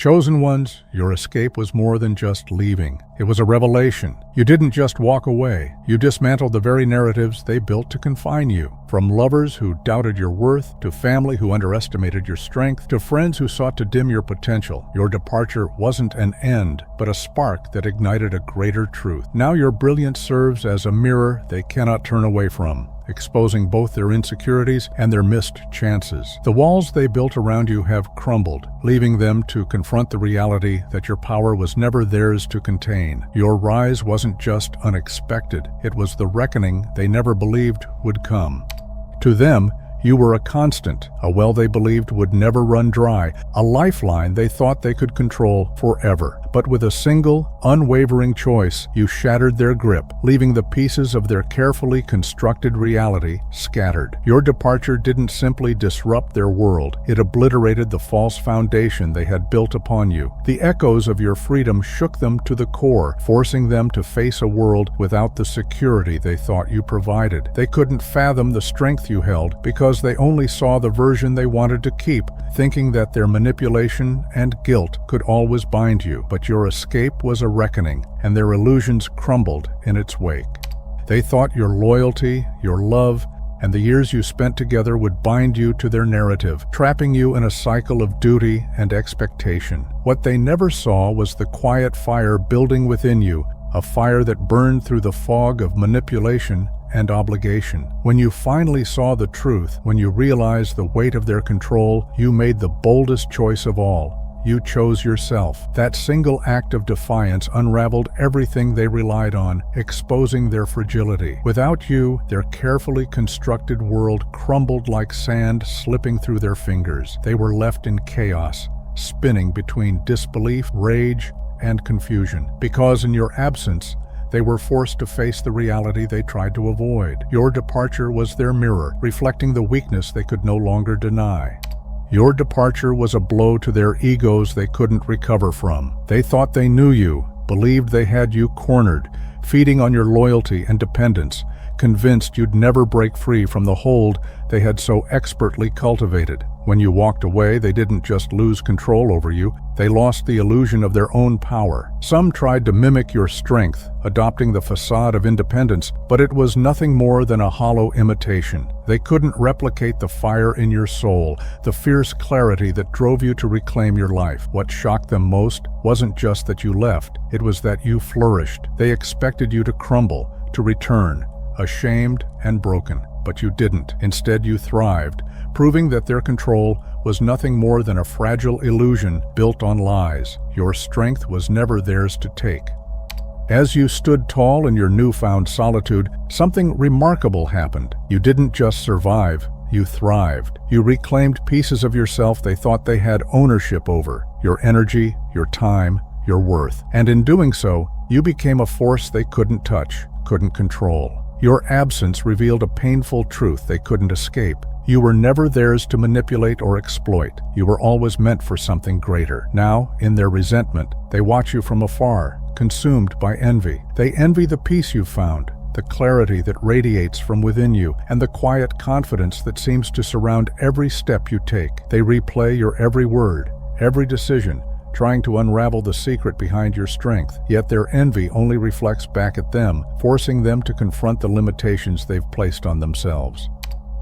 Chosen ones, your escape was more than just leaving. It was a revelation. You didn't just walk away. You dismantled the very narratives they built to confine you. From lovers who doubted your worth, to family who underestimated your strength, to friends who sought to dim your potential, your departure wasn't an end, but a spark that ignited a greater truth. Now your brilliance serves as a mirror they cannot turn away from, exposing both their insecurities and their missed chances. The walls they built around you have crumbled, leaving them to confront the reality that your power was never theirs to contain. Your rise wasn't just unexpected, it was the reckoning they never believed would come. To them, you were a constant, a well they believed would never run dry, a lifeline they thought they could control forever. But with a single, unwavering choice, you shattered their grip, leaving the pieces of their carefully constructed reality scattered. Your departure didn't simply disrupt their world, it obliterated the false foundation they had built upon you. The echoes of your freedom shook them to the core, forcing them to face a world without the security they thought you provided. They couldn't fathom the strength you held because they only saw the version they wanted to keep, thinking that their manipulation and guilt could always bind you. But your escape was a reckoning, and their illusions crumbled in its wake. They thought your loyalty, your love, and the years you spent together would bind you to their narrative, trapping you in a cycle of duty and expectation. What they never saw was the quiet fire building within you, a fire that burned through the fog of manipulation and obligation. When you finally saw the truth, when you realized the weight of their control, you made the boldest choice of all. You chose yourself. That single act of defiance unraveled everything they relied on, exposing their fragility. Without you, their carefully constructed world crumbled like sand slipping through their fingers. They were left in chaos, spinning between disbelief, rage, and confusion. Because in your absence, they were forced to face the reality they tried to avoid. Your departure was their mirror, reflecting the weakness they could no longer deny. Your departure was a blow to their egos they couldn't recover from. They thought they knew you, believed they had you cornered, feeding on your loyalty and dependence, convinced you'd never break free from the hold they had so expertly cultivated. When you walked away, they didn't just lose control over you, they lost the illusion of their own power. Some tried to mimic your strength, adopting the facade of independence, but it was nothing more than a hollow imitation. They couldn't replicate the fire in your soul, the fierce clarity that drove you to reclaim your life. What shocked them most wasn't just that you left, it was that you flourished. They expected you to crumble, to return, ashamed and broken. But you didn't. Instead, you thrived, proving that their control was nothing more than a fragile illusion built on lies. Your strength was never theirs to take. As you stood tall in your newfound solitude, something remarkable happened. You didn't just survive, you thrived. You reclaimed pieces of yourself they thought they had ownership over, your energy, your time, your worth. And in doing so, you became a force they couldn't touch, couldn't control. Your absence revealed a painful truth they couldn't escape. You were never theirs to manipulate or exploit. You were always meant for something greater. Now, in their resentment, they watch you from afar, consumed by envy. They envy the peace you've found, the clarity that radiates from within you, and the quiet confidence that seems to surround every step you take. They replay your every word, every decision, trying to unravel the secret behind your strength. Yet their envy only reflects back at them, forcing them to confront the limitations they've placed on themselves.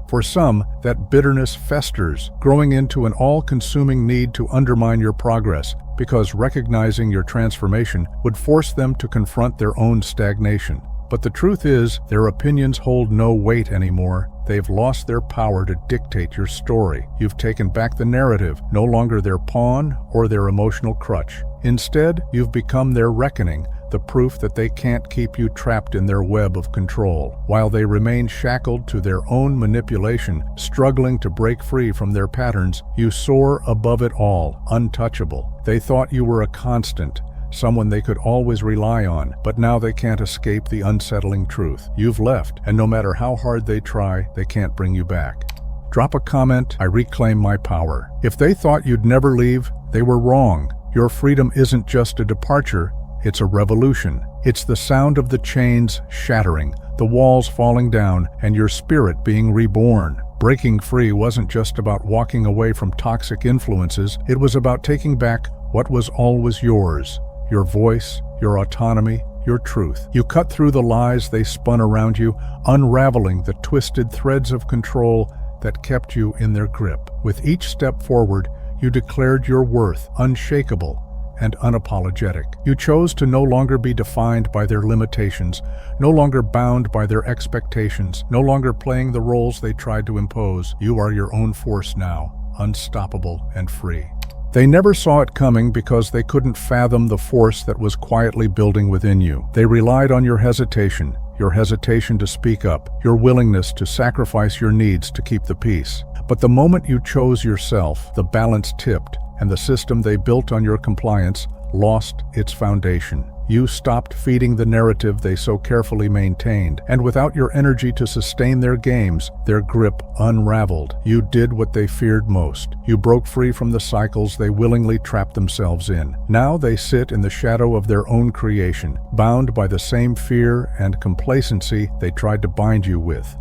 For some, that bitterness festers, growing into an all-consuming need to undermine your progress, because recognizing your transformation would force them to confront their own stagnation. But the truth is, their opinions hold no weight anymore. They've lost their power to dictate your story. You've taken back the narrative, no longer their pawn or their emotional crutch. Instead, you've become their reckoning, the proof that they can't keep you trapped in their web of control. While they remain shackled to their own manipulation, struggling to break free from their patterns, you soar above it all, untouchable. They thought you were a constant, someone they could always rely on, but now they can't escape the unsettling truth. You've left, and no matter how hard they try, they can't bring you back. Drop a comment, I reclaim my power. If they thought you'd never leave, they were wrong. Your freedom isn't just a departure, it's a revolution. It's the sound of the chains shattering, the walls falling down, and your spirit being reborn. Breaking free wasn't just about walking away from toxic influences, it was about taking back what was always yours, your voice, your autonomy, your truth. You cut through the lies they spun around you, unraveling the twisted threads of control that kept you in their grip. With each step forward, you declared your worth unshakable and unapologetic. You chose to no longer be defined by their limitations, no longer bound by their expectations, no longer playing the roles they tried to impose. You are your own force now, unstoppable and free. They never saw it coming because they couldn't fathom the force that was quietly building within you. They relied on your hesitation to speak up, your willingness to sacrifice your needs to keep the peace. But the moment you chose yourself, the balance tipped, and the system they built on your compliance lost its foundation. You stopped feeding the narrative they so carefully maintained, and without your energy to sustain their games, their grip unraveled. You did what they feared most. You broke free from the cycles they willingly trapped themselves in. Now they sit in the shadow of their own creation, bound by the same fear and complacency they tried to bind you with.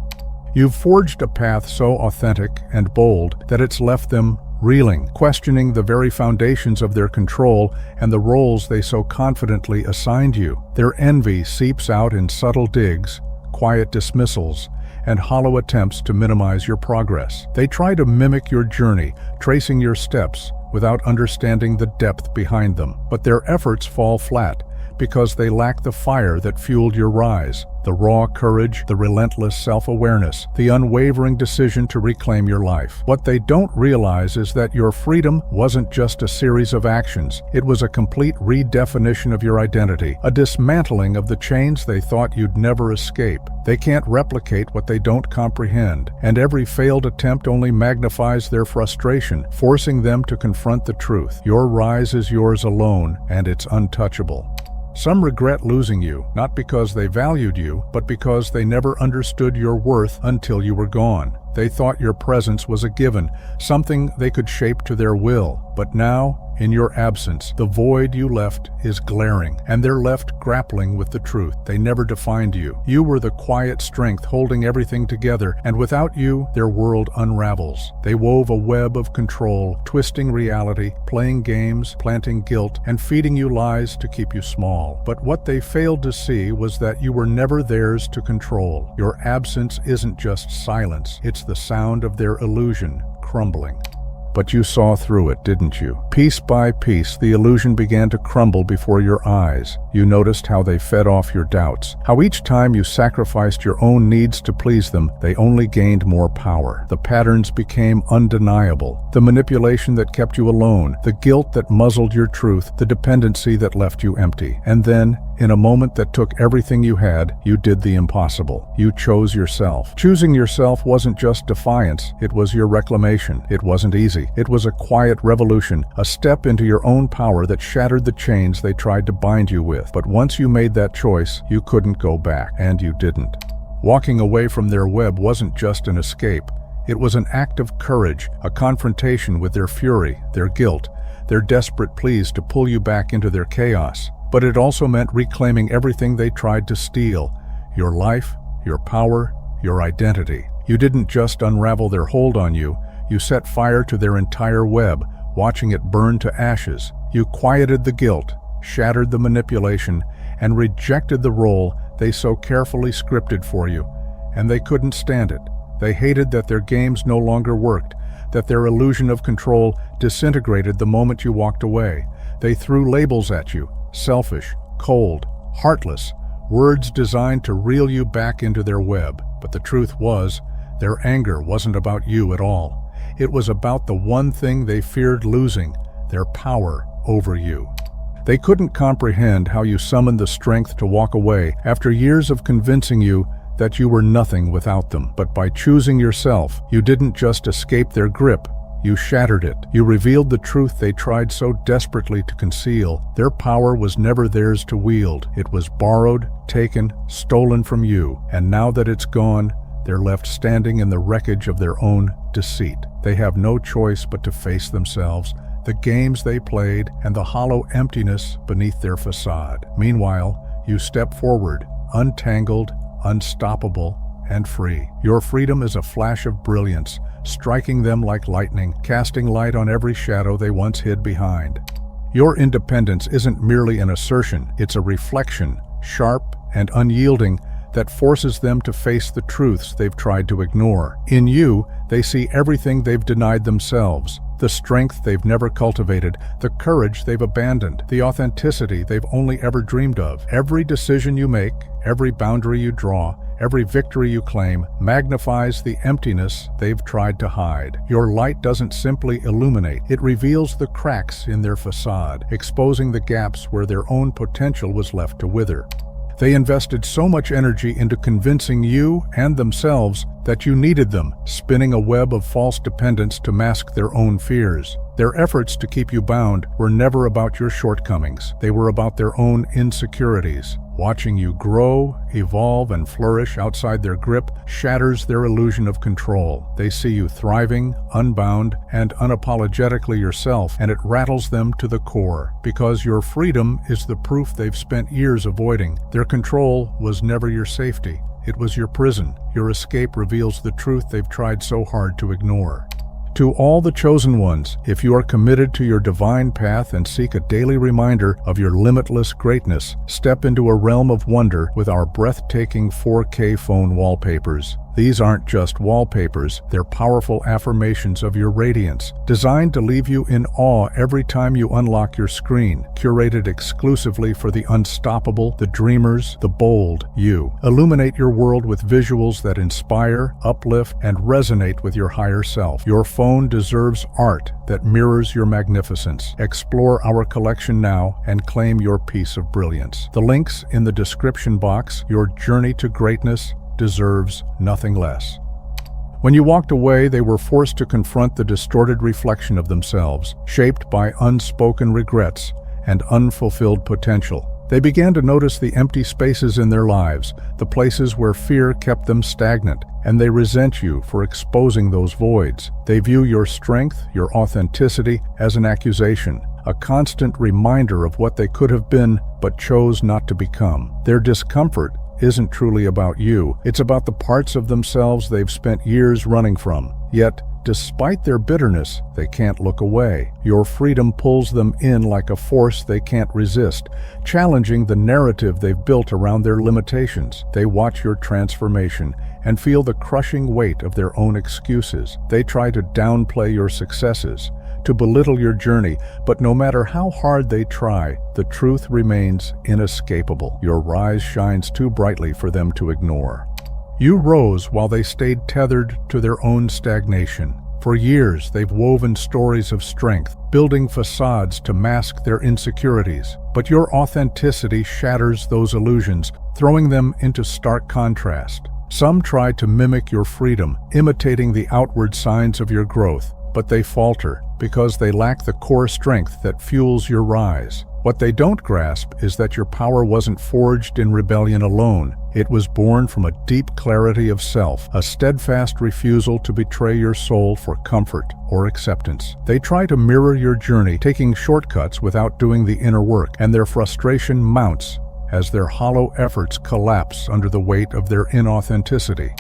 You've forged a path so authentic and bold that it's left them reeling, questioning the very foundations of their control and the roles they so confidently assigned you. Their envy seeps out in subtle digs, quiet dismissals, and hollow attempts to minimize your progress. They try to mimic your journey, tracing your steps without understanding the depth behind them. But their efforts fall flat because they lack the fire that fueled your rise. The raw courage, the relentless self-awareness, the unwavering decision to reclaim your life. What they don't realize is that your freedom wasn't just a series of actions. It was a complete redefinition of your identity, a dismantling of the chains they thought you'd never escape. They can't replicate what they don't comprehend, and every failed attempt only magnifies their frustration, forcing them to confront the truth. Your rise is yours alone, and it's untouchable. Some regret losing you, not because they valued you, but because they never understood your worth until you were gone. They thought your presence was a given, something they could shape to their will. But now, in your absence, the void you left is glaring, and they're left grappling with the truth. They never defined you. You were the quiet strength holding everything together, and without you, their world unravels. They wove a web of control, twisting reality, playing games, planting guilt, and feeding you lies to keep you small. But what they failed to see was that you were never theirs to control. Your absence isn't just silence, it's the sound of their illusion crumbling. But you saw through it, didn't you? Piece by piece, the illusion began to crumble before your eyes. You noticed how they fed off your doubts, how each time you sacrificed your own needs to please them, they only gained more power. The patterns became undeniable. The manipulation that kept you alone, the guilt that muzzled your truth, the dependency that left you empty. And then, in a moment that took everything you had, you did the impossible. You chose yourself. Choosing yourself wasn't just defiance, it was your reclamation. It wasn't easy. It was a quiet revolution, a step into your own power that shattered the chains they tried to bind you with. But once you made that choice, you couldn't go back, and you didn't. Walking away from their web wasn't just an escape. It was an act of courage, a confrontation with their fury, their guilt, their desperate pleas to pull you back into their chaos. But it also meant reclaiming everything they tried to steal: your life, your power, your identity. You didn't just unravel their hold on you, you set fire to their entire web, watching it burn to ashes. You quieted the guilt, shattered the manipulation, and rejected the role they so carefully scripted for you. And they couldn't stand it. They hated that their games no longer worked, that their illusion of control disintegrated the moment you walked away. They threw labels at you: selfish, cold, heartless, words designed to reel you back into their web. But the truth was, their anger wasn't about you at all. It was about the one thing they feared losing: their power over you. They couldn't comprehend how you summoned the strength to walk away after years of convincing you that you were nothing without them. But by choosing yourself, you didn't just escape their grip, you shattered it. You revealed the truth they tried so desperately to conceal. Their power was never theirs to wield. It was borrowed, taken, stolen from you. And now that it's gone, they're left standing in the wreckage of their own deceit. They have no choice but to face themselves, the games they played, and the hollow emptiness beneath their facade. Meanwhile, you step forward, untangled, unstoppable, and free. Your freedom is a flash of brilliance, striking them like lightning, casting light on every shadow they once hid behind. Your independence isn't merely an assertion, it's a reflection, sharp and unyielding, that forces them to face the truths they've tried to ignore. In you, they see everything they've denied themselves, the strength they've never cultivated, the courage they've abandoned, the authenticity they've only ever dreamed of. Every decision you make, every boundary you draw, every victory you claim magnifies the emptiness they've tried to hide. Your light doesn't simply illuminate, it reveals the cracks in their facade, exposing the gaps where their own potential was left to wither. They invested so much energy into convincing you and themselves that you needed them, spinning a web of false dependence to mask their own fears. Their efforts to keep you bound were never about your shortcomings. They were about their own insecurities. Watching you grow, evolve, and flourish outside their grip shatters their illusion of control. They see you thriving, unbound, and unapologetically yourself, and it rattles them to the core. Because your freedom is the proof they've spent years avoiding. Their control was never your safety. It was your prison. Your escape reveals the truth they've tried so hard to ignore. To all the chosen ones, if you are committed to your divine path and seek a daily reminder of your limitless greatness, step into a realm of wonder with our breathtaking 4K phone wallpapers. These aren't just wallpapers, they're powerful affirmations of your radiance, designed to leave you in awe every time you unlock your screen, curated exclusively for the unstoppable, the dreamers, the bold you. Illuminate your world with visuals that inspire, uplift, and resonate with your higher self. Your phone deserves art that mirrors your magnificence. Explore our collection now and claim your piece of brilliance. The links in the description box. Your journey to greatness deserves nothing less. When you walked away, they were forced to confront the distorted reflection of themselves, shaped by unspoken regrets and unfulfilled potential. They began to notice the empty spaces in their lives, the places where fear kept them stagnant, and they resent you for exposing those voids. They view your strength, your authenticity, as an accusation, a constant reminder of what they could have been but chose not to become. Their discomfort isn't truly about you. It's about the parts of themselves they've spent years running from. Yet, despite their bitterness, they can't look away. Your freedom pulls them in like a force they can't resist, challenging the narrative they've built around their limitations. They watch your transformation and feel the crushing weight of their own excuses. They try to downplay your successes, to belittle your journey, but no matter how hard they try, the truth remains inescapable. Your rise shines too brightly for them to ignore. You rose while they stayed tethered to their own stagnation. For years, they've woven stories of strength, building facades to mask their insecurities. But your authenticity shatters those illusions, throwing them into stark contrast. Some try to mimic your freedom, imitating the outward signs of your growth, but they falter because they lack the core strength that fuels your rise. What they don't grasp is that your power wasn't forged in rebellion alone. It was born from a deep clarity of self, a steadfast refusal to betray your soul for comfort or acceptance. They try to mirror your journey, taking shortcuts without doing the inner work, and their frustration mounts as their hollow efforts collapse under the weight of their inauthenticity.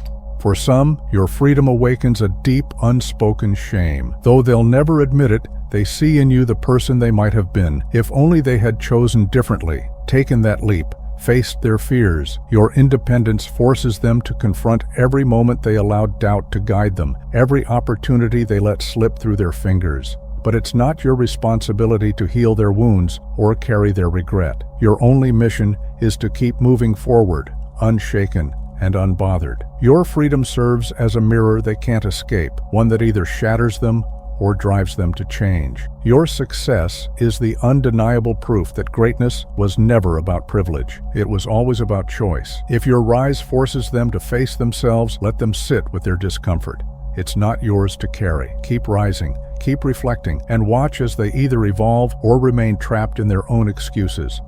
For some, your freedom awakens a deep, unspoken shame. Though they'll never admit it, they see in you the person they might have been. If only they had chosen differently, taken that leap, faced their fears. Your independence forces them to confront every moment they allowed doubt to guide them, every opportunity they let slip through their fingers. But it's not your responsibility to heal their wounds or carry their regret. Your only mission is to keep moving forward, unshaken and unbothered. Your freedom serves as a mirror they can't escape, one that either shatters them or drives them to change. Your success is the undeniable proof that greatness was never about privilege. It was always about choice. If your rise forces them to face themselves, let them sit with their discomfort. It's not yours to carry. Keep rising, keep reflecting, and watch as they either evolve or remain trapped in their own excuses.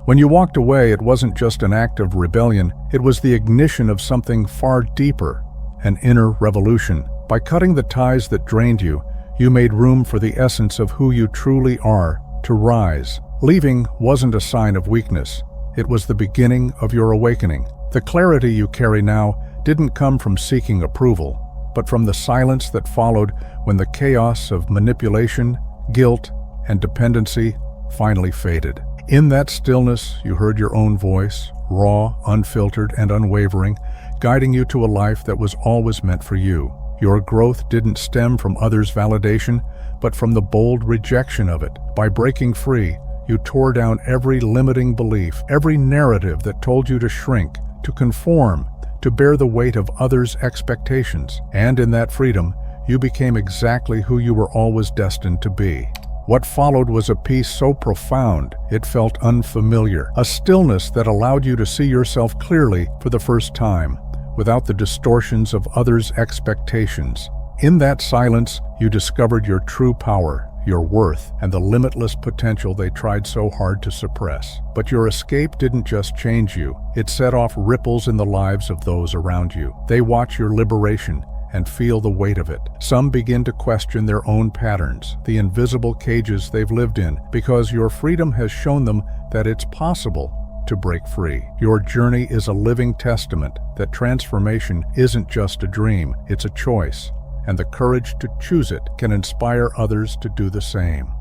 When you walked away, it wasn't just an act of rebellion, it was the ignition of something far deeper, an inner revolution. By cutting the ties that drained you, you made room for the essence of who you truly are to rise. Leaving wasn't a sign of weakness, it was the beginning of your awakening. The clarity you carry now didn't come from seeking approval, but from the silence that followed when the chaos of manipulation, guilt, and dependency finally faded. In that stillness, you heard your own voice, raw, unfiltered, and unwavering, guiding you to a life that was always meant for you. Your growth didn't stem from others' validation, but from the bold rejection of it. By breaking free, you tore down every limiting belief, every narrative that told you to shrink, to conform, to bear the weight of others' expectations. And in that freedom, you became exactly who you were always destined to be. What followed was a peace so profound it felt unfamiliar, a stillness that allowed you to see yourself clearly for the first time, without the distortions of others' expectations. In that silence, you discovered your true power, your worth, and the limitless potential they tried so hard to suppress. But your escape didn't just change you, it set off ripples in the lives of those around you. They watch your liberation and feel the weight of it. Some begin to question their own patterns, the invisible cages they've lived in, because your freedom has shown them that it's possible to break free. Your journey is a living testament that transformation isn't just a dream, it's a choice, and the courage to choose it can inspire others to do the same.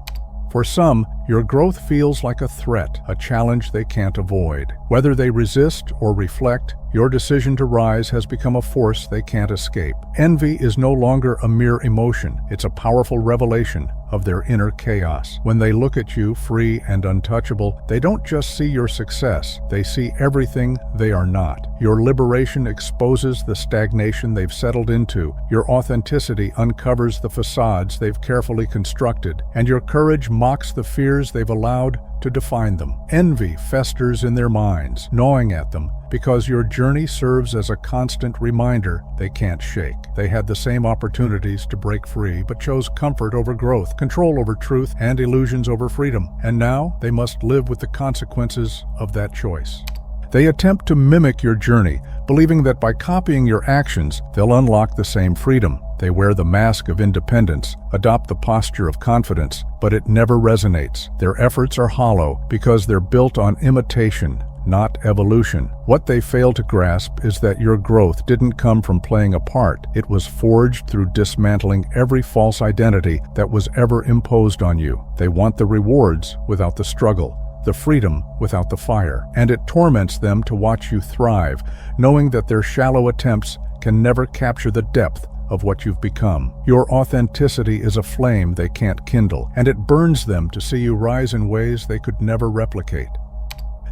For some, your growth feels like a threat, a challenge they can't avoid. Whether they resist or reflect, your decision to rise has become a force they can't escape. Envy is no longer a mere emotion, it's a powerful revelation of their inner chaos. When they look at you, free and untouchable, they don't just see your success, they see everything they are not. Your liberation exposes the stagnation they've settled into, your authenticity uncovers the facades they've carefully constructed, and your courage mocks the fears they've allowed to define them. Envy festers in their minds, gnawing at them, because your journey serves as a constant reminder they can't shake. They had the same opportunities to break free, but chose comfort over growth, control over truth, and illusions over freedom. And now they must live with the consequences of that choice. They attempt to mimic your journey, believing that by copying your actions, they'll unlock the same freedom. They wear the mask of independence, adopt the posture of confidence, but it never resonates. Their efforts are hollow because they're built on imitation, not evolution. What they fail to grasp is that your growth didn't come from playing a part. It was forged through dismantling every false identity that was ever imposed on you. They want the rewards without the struggle, the freedom without the fire, and it torments them to watch you thrive, knowing that their shallow attempts can never capture the depth of what you've become. Your authenticity is a flame they can't kindle, and it burns them to see you rise in ways they could never replicate.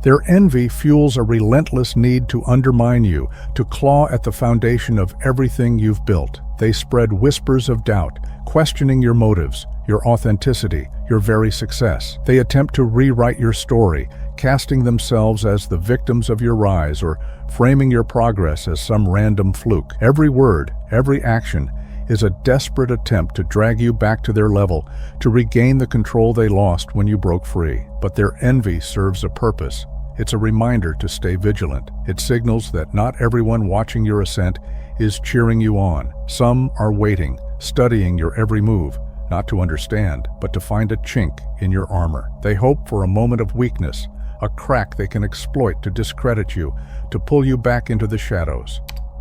Their envy fuels a relentless need to undermine you, to claw at the foundation of everything you've built. They spread whispers of doubt, questioning your motives, your authenticity, your very success. They attempt to rewrite your story, casting themselves as the victims of your rise or framing your progress as some random fluke. Every word, every action is a desperate attempt to drag you back to their level, to regain the control they lost when you broke free. But their envy serves a purpose. It's a reminder to stay vigilant. It signals that not everyone watching your ascent is cheering you on. Some are waiting, studying your every move, not to understand, but to find a chink in your armor. They hope for a moment of weakness, a crack they can exploit to discredit you, to pull you back into the shadows.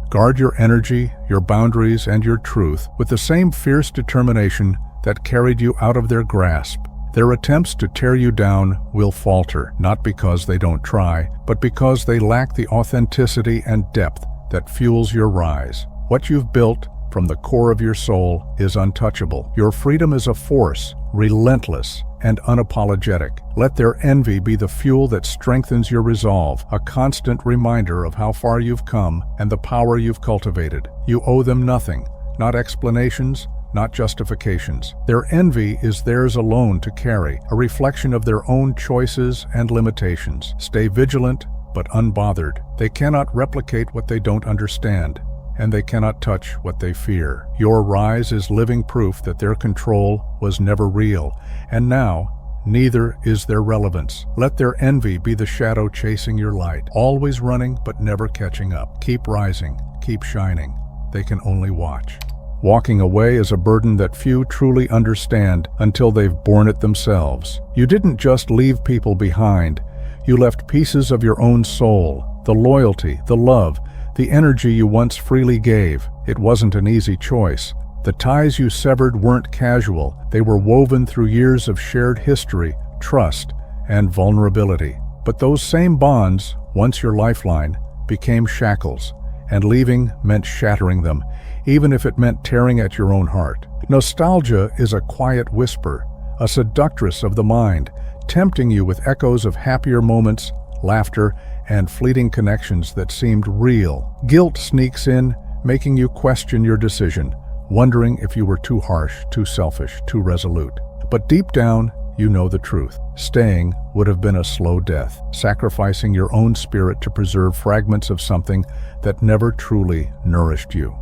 Guard your energy, your boundaries, and your truth with the same fierce determination that carried you out of their grasp. Their attempts to tear you down will falter, not because they don't try, but because they lack the authenticity and depth that fuels your rise. What you've built from the core of your soul is untouchable. Your freedom is a force, relentless and unapologetic. Let their envy be the fuel that strengthens your resolve, a constant reminder of how far you've come and the power you've cultivated. You owe them nothing, not explanations, not justifications. Their envy is theirs alone to carry, a reflection of their own choices and limitations. Stay vigilant, but unbothered. They cannot replicate what they don't understand, and they cannot touch what they fear. Your rise is living proof that their control was never real, and now, neither is their relevance. Let their envy be the shadow chasing your light, always running but never catching up. Keep rising, keep shining. They can only watch. Walking away is a burden that few truly understand until they've borne it themselves. You didn't just leave people behind, you left pieces of your own soul, the loyalty, the love, the energy you once freely gave. It wasn't an easy choice. The ties you severed weren't casual. They were woven through years of shared history, trust, and vulnerability. But those same bonds, once your lifeline, became shackles, and leaving meant shattering them, even if it meant tearing at your own heart. Nostalgia is a quiet whisper, a seductress of the mind, tempting you with echoes of happier moments, laughter, and fleeting connections that seemed real. Guilt sneaks in, making you question your decision, wondering if you were too harsh, too selfish, too resolute. But deep down, you know the truth. Staying would have been a slow death, sacrificing your own spirit to preserve fragments of something that never truly nourished you.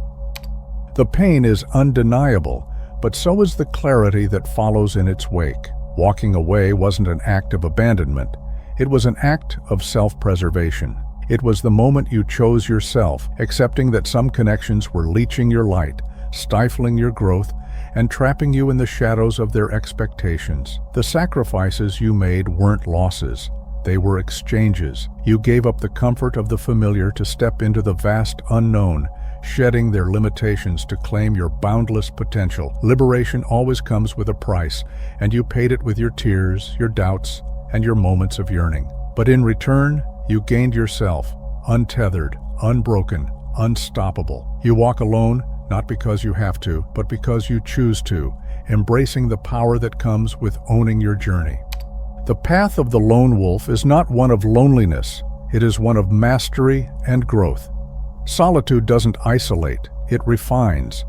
The pain is undeniable, but so is the clarity that follows in its wake. Walking away wasn't an act of abandonment. It was an act of self-preservation. It was the moment you chose yourself, accepting that some connections were leeching your light, stifling your growth, and trapping you in the shadows of their expectations. The sacrifices you made weren't losses. They were exchanges. You gave up the comfort of the familiar to step into the vast unknown, shedding their limitations to claim your boundless potential. Liberation always comes with a price, and you paid it with your tears, your doubts, and your moments of yearning. But in return, you gained yourself, untethered, unbroken, unstoppable. You walk alone, not because you have to, but because you choose to, embracing the power that comes with owning your journey. The path of the lone wolf is not one of loneliness, it is one of mastery and growth. Solitude doesn't isolate, it refines.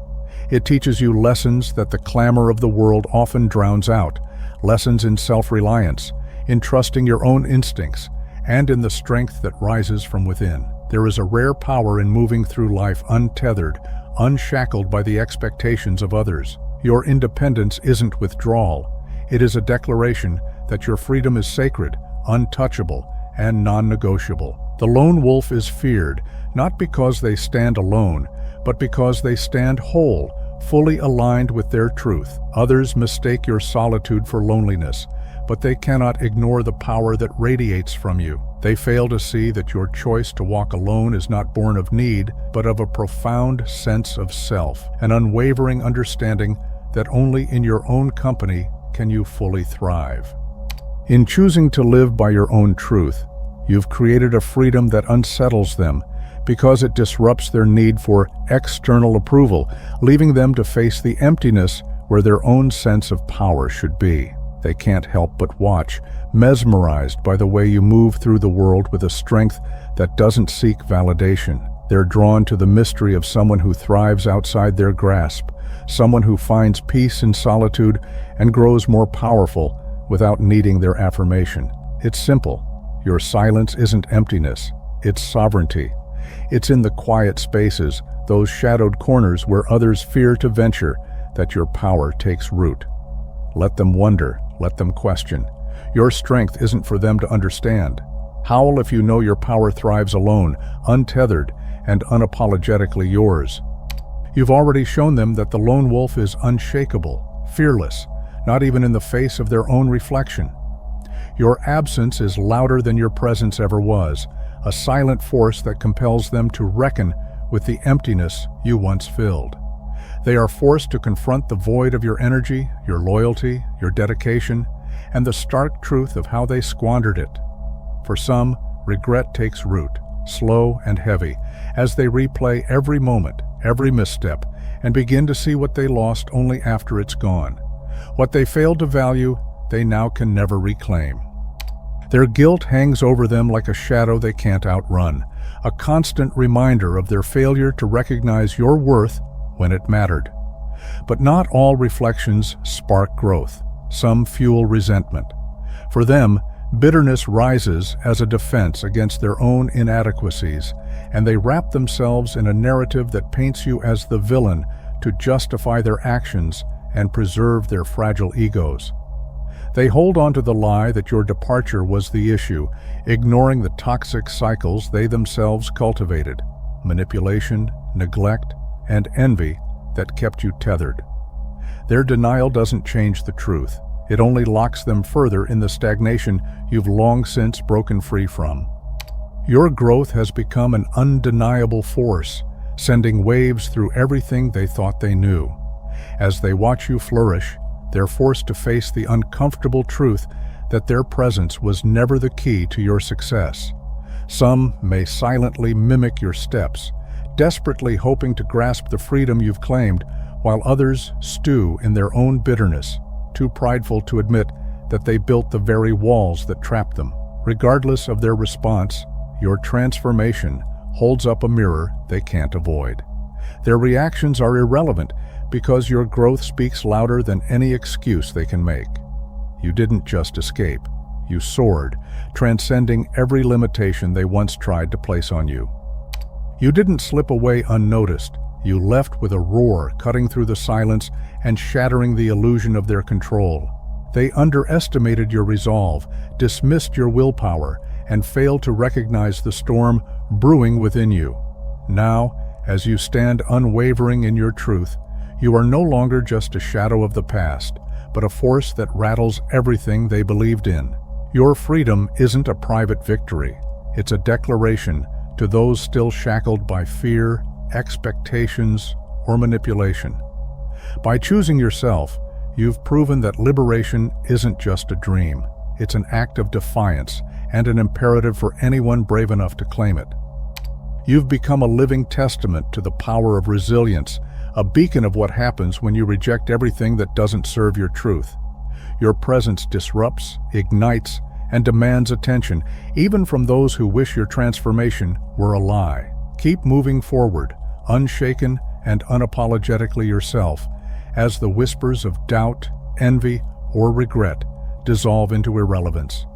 It teaches you lessons that the clamor of the world often drowns out, lessons in self-reliance, in trusting your own instincts, and in the strength that rises from within. There is a rare power in moving through life untethered, unshackled by the expectations of others. Your independence isn't withdrawal. It is a declaration that your freedom is sacred, untouchable, and non-negotiable. The lone wolf is feared, not because they stand alone, but because they stand whole, fully aligned with their truth. Others mistake your solitude for loneliness, but they cannot ignore the power that radiates from you. They fail to see that your choice to walk alone is not born of need, but of a profound sense of self, an unwavering understanding that only in your own company can you fully thrive. In choosing to live by your own truth, you've created a freedom that unsettles them because it disrupts their need for external approval, leaving them to face the emptiness where their own sense of power should be. They can't help but watch, mesmerized by the way you move through the world with a strength that doesn't seek validation. They're drawn to the mystery of someone who thrives outside their grasp, someone who finds peace in solitude and grows more powerful without needing their affirmation. It's simple. Your silence isn't emptiness, it's sovereignty. It's in the quiet spaces, those shadowed corners where others fear to venture, that your power takes root. Let them wonder, let them question. Your strength isn't for them to understand. Howl if you know your power thrives alone, untethered, and unapologetically yours. You've already shown them that the lone wolf is unshakable, fearless, not even in the face of their own reflection. Your absence is louder than your presence ever was, a silent force that compels them to reckon with the emptiness you once filled. They are forced to confront the void of your energy, your loyalty, your dedication, and the stark truth of how they squandered it. For some, regret takes root, slow and heavy, as they replay every moment, every misstep, and begin to see what they lost only after it's gone. What they failed to value, they now can never reclaim. Their guilt hangs over them like a shadow they can't outrun, a constant reminder of their failure to recognize your worth when it mattered. But not all reflections spark growth. Some fuel resentment. For them, bitterness rises as a defense against their own inadequacies, and they wrap themselves in a narrative that paints you as the villain to justify their actions and preserve their fragile egos. They hold on to the lie that your departure was the issue, ignoring the toxic cycles they themselves cultivated: manipulation, neglect, and envy that kept you tethered. Their denial doesn't change the truth. It only locks them further in the stagnation you've long since broken free from. Your growth has become an undeniable force, sending waves through everything they thought they knew. As they watch you flourish, they're forced to face the uncomfortable truth that their presence was never the key to your success. Some may silently mimic your steps, desperately hoping to grasp the freedom you've claimed, while others stew in their own bitterness, too prideful to admit that they built the very walls that trapped them. Regardless of their response, your transformation holds up a mirror they can't avoid. Their reactions are irrelevant because your growth speaks louder than any excuse they can make. You didn't just escape. You soared, transcending every limitation they once tried to place on you. You didn't slip away unnoticed. You left with a roar, cutting through the silence and shattering the illusion of their control. They underestimated your resolve, dismissed your willpower, and failed to recognize the storm brewing within you. Now, as you stand unwavering in your truth, you are no longer just a shadow of the past, but a force that rattles everything they believed in. Your freedom isn't a private victory. It's a declaration to those still shackled by fear, expectations, or manipulation. By choosing yourself, you've proven that liberation isn't just a dream. It's an act of defiance and an imperative for anyone brave enough to claim it. You've become a living testament to the power of resilience, a beacon of what happens when you reject everything that doesn't serve your truth. Your presence disrupts, ignites, and demands attention, even from those who wish your transformation were a lie. Keep moving forward, unshaken and unapologetically yourself, as the whispers of doubt, envy, or regret dissolve into irrelevance.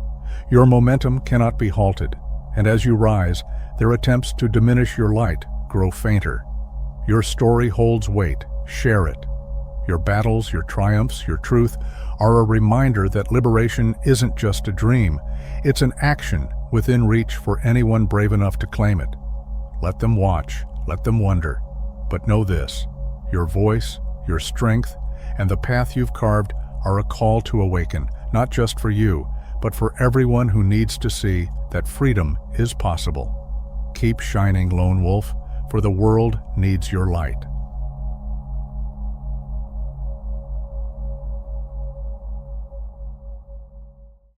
Your momentum cannot be halted, and as you rise, their attempts to diminish your light grow fainter. Your story holds weight. Share it. Your battles, your triumphs, your truth are a reminder that liberation isn't just a dream. It's an action within reach for anyone brave enough to claim it. Let them watch, let them wonder. But know this: your voice, your strength, and the path you've carved are a call to awaken, not just for you, but for everyone who needs to see that freedom is possible. Keep shining, Lone Wolf, for the world needs your light.